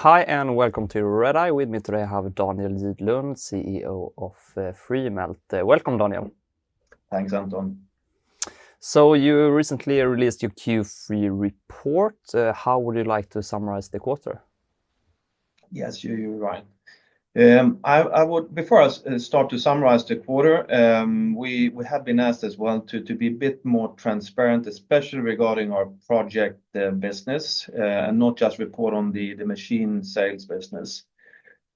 Hi and welcome to Redeye. With me today I have Daniel Gidlund, CEO of Freemelt. Welcome, Daniel. Thanks, Anton. So you recently released your Q3 report. How would you like to summarize the quarter? Yes, you're right. I would, before I start to summarize the quarter, we have been asked as well to be a bit more transparent, especially regarding our project business, and not just report on the machine sales business.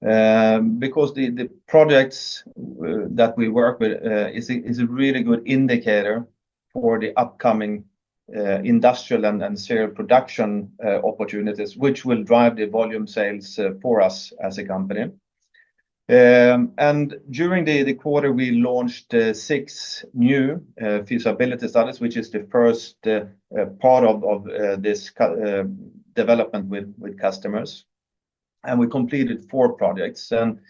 Because the projects that we work with is a really good indicator for the upcoming industrial and serial production opportunities, which will drive the volume sales for us as a company. And during the quarter, we launched 6 new feasibility studies, which is the first part of this development with customers. And we completed 4 projects. And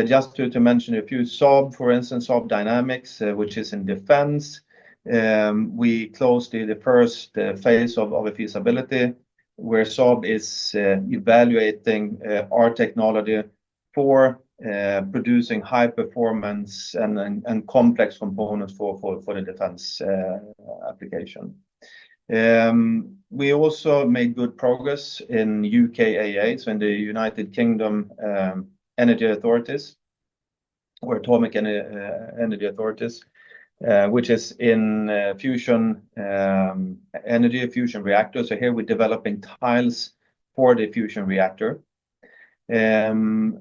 just to mention a few, Saab, for instance, Saab Dynamics, which is in defense. We closed the first phase of a feasibility where Saab is evaluating our technology for producing high performance and complex components for the defense application. We also made good progress in UKAEA, so in the United Kingdom Energy Authorities, or Atomic Energy Authorities, which is in fusion energy, fusion reactors. So here we're developing tiles for the fusion reactor.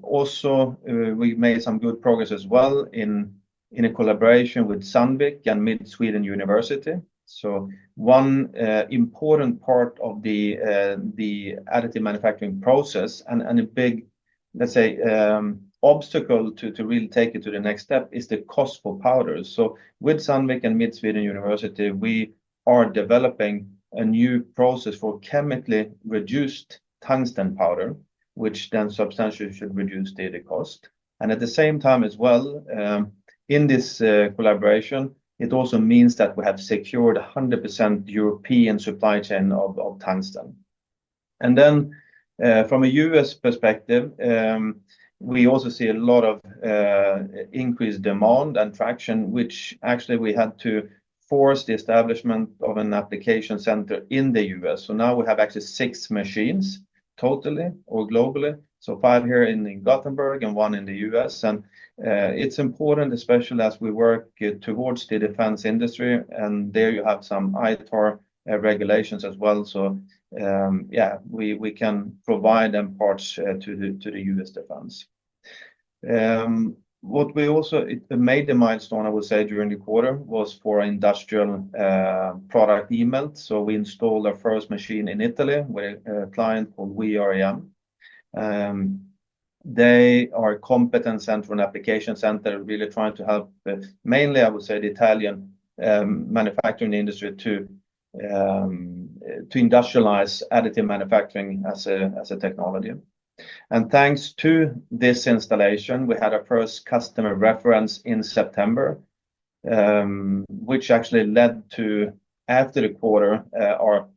Also, we made some good progress as well in a collaboration with Sandvik and Mid Sweden University. So one important part of the additive manufacturing process and a big, let's say, obstacle to really take it to the next step is the cost for powders. So with Sandvik and Mid Sweden University, we are developing a new process for chemically reduced tungsten powder, which then substantially should reduce the cost. And at the same time as well, in this collaboration, it also means that we have secured 100% European supply chain of tungsten. And then from a US perspective, we also see a lot of increased demand and traction, which actually we had to force the establishment of an application center in the US. So now we have actually 6 machines totally or globally. So 5 here in Gothenburg and 1 in the US. And it's important, especially as we work towards the defense industry. And there you have some ITAR regulations as well. So yeah, we can provide them parts to the US defense. What we also made the milestone, I would say, during the quarter was for industrial product Freemelt. So we installed our first machine in Italy with a client called WeRAM. They are a competence center and application center, really trying to help mainly, I would say, the Italian manufacturing industry to industrialize additive manufacturing as a technology. And thanks to this installation, we had our first customer reference in September, which actually led to, after the quarter, our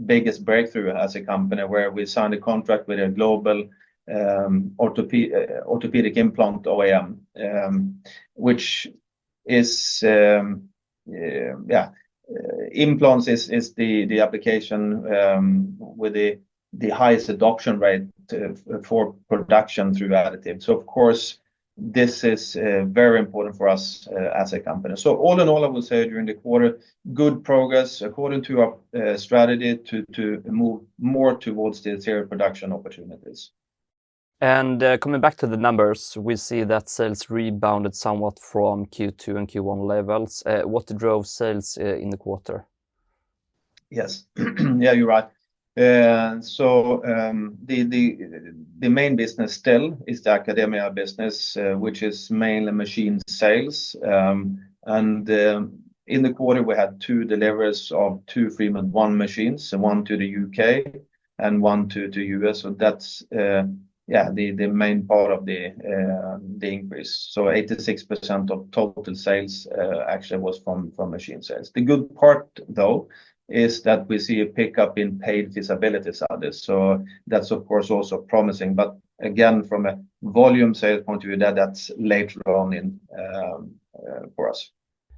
biggest breakthrough as a company, where we signed a contract with a global orthopedic implant OEM, which is, implants is the application with the highest adoption rate for production through additive. So of course, this is very important for us as a company. So all in all, I would say during the quarter, good progress according to our strategy to move more towards the serial production opportunities. And coming back to the numbers, we see that sales rebounded somewhat from Q2 and Q1 levels. What drove sales in the quarter? Yes, yeah, you're right. So the main business still is the academia business, which is mainly machine sales. And in the quarter, we had 2 deliveries of 2 Freemelt 1 machines, 1 to the UK and 1 to US. So that's the main part of the increase. So 86% of total sales actually was from machine sales. The good part, though, is that we see a pickup in paid feasibility studies. So that's of course also promising. But again, from a volume sales point of view, that's later on in for us.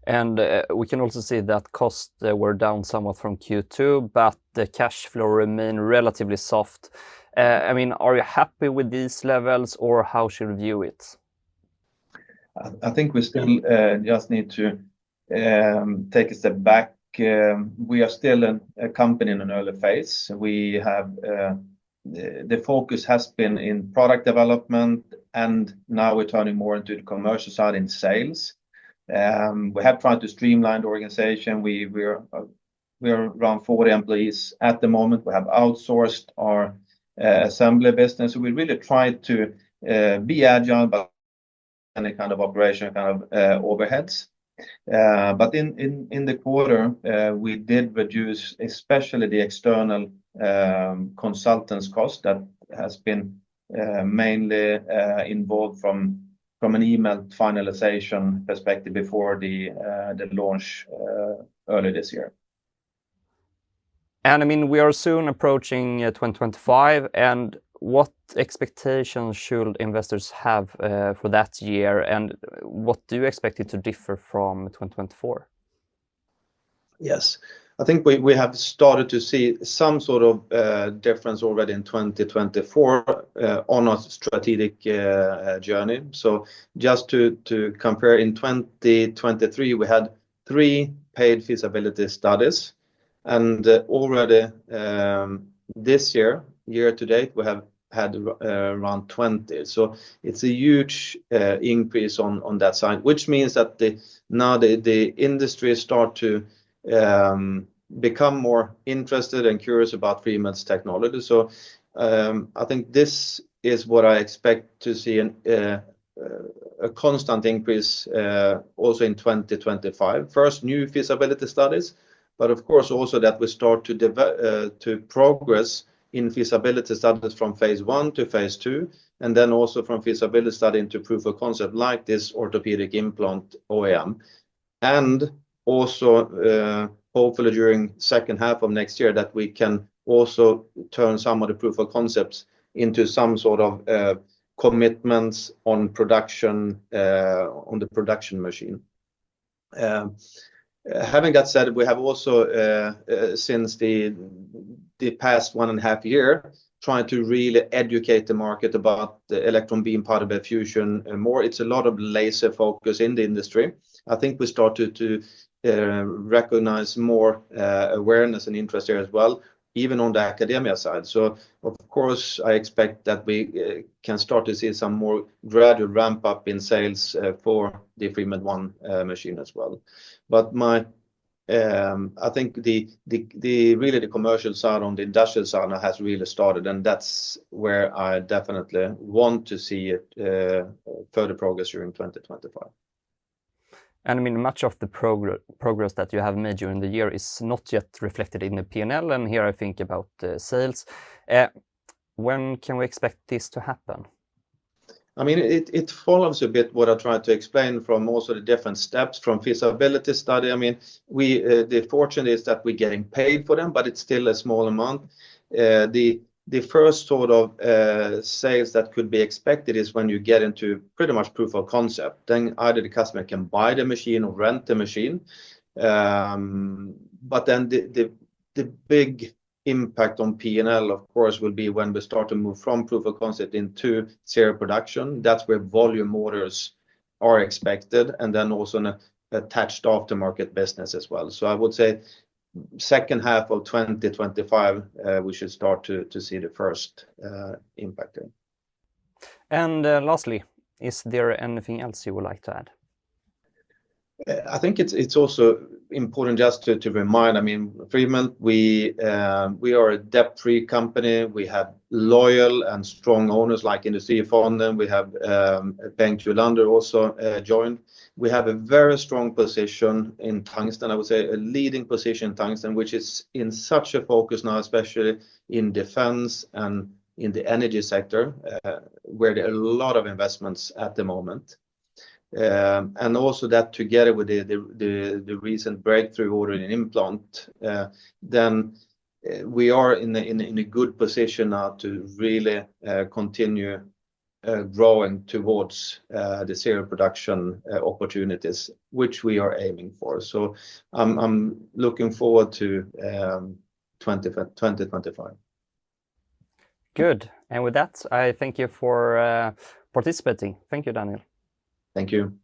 And we can also see that costs were down somewhat from Q2, but the cash flow remained relatively soft. I mean, are you happy with these levels, or how should we view it? I think we still just need to take a step back. We are still a company in an early phase. We have the focus has been in product development, and now we're turning more into the commercial side in sales. We have tried to streamline the organization. We're around 40 employees at the moment. We have outsourced our assembly business. So we really try to be agile, but any kind of operation kind of overheads. But in the quarter, we did reduce especially the external consultants cost that has been mainly involved from an email finalization perspective before the launch early this year. And I mean, we are soon approaching 2025, and what expectations should investors have for that year, and what do you expect it to differ from 2024? Yes, I think we have started to see some sort of difference already in 2024 on our strategic journey. So just to compare, in 2023, we had 3 paid feasibility studies. And already this year to date, we have had around 20. So it's a huge increase on that side, which means that now the industry start to become more interested and curious about Freemelt's technology. So I think this is what I expect to see a constant increase also in 2025. First, new feasibility studies, but of course also that we start to progress in feasibility studies from phase 1 to phase 2, and then also from feasibility study into proof of concept like this orthopedic implant OEM. And also hopefully during second half of next year that we can also turn some of the proof of concepts into some sort of commitments on production on the production machine. Having that said, we have also since the past 1.5 year trying to really educate the market about the electron beam powder bed fusion more. It's a lot of laser focus in the industry. I think we started to recognize more awareness and interest here as well, even on the academia side. So of course I expect that we can start to see some more gradual ramp up in sales for the Freemelt ONE machine as well. But I think the commercial side on the industrial side has really started, and that's where I definitely want to see it further progress during 2025. And I mean, much of the progress that you have made during the year is not yet reflected in the P&L, and here I think about sales. When can we expect this to happen? I mean, it follows a bit what I tried to explain from also the different steps from feasibility study. I mean, the fortune is that we're getting paid for them, but it's still a small amount. The first sort of sales that could be expected is when you get into pretty much proof of concept. Then either the customer can buy the machine or rent the machine. But then the big impact on P&L, of course, will be when we start to move from proof of concept into serial production. That's where volume orders are expected, and then also an attached aftermarket business as well. So I would say second half of 2025, we should start to see the first impact there. And lastly, is there anything else you would like to add? I think it's also important just to remind, I mean, Freemelt, we are a debt-free company. We have loyal and strong owners like Industrifonden. We have Bengt Julander also joined. We have a very strong position in tungsten. I would say a leading position in tungsten, which is in such a focus now, especially in defense and in the energy sector, where there are a lot of investments at the moment. And also that together with the recent breakthrough order in implant, then we are in a good position now to really continue growing towards the serial production opportunities, which we are aiming for. So I'm looking forward to 2025. Good. And with that, I thank you for participating. Thank you, Daniel. Thank you.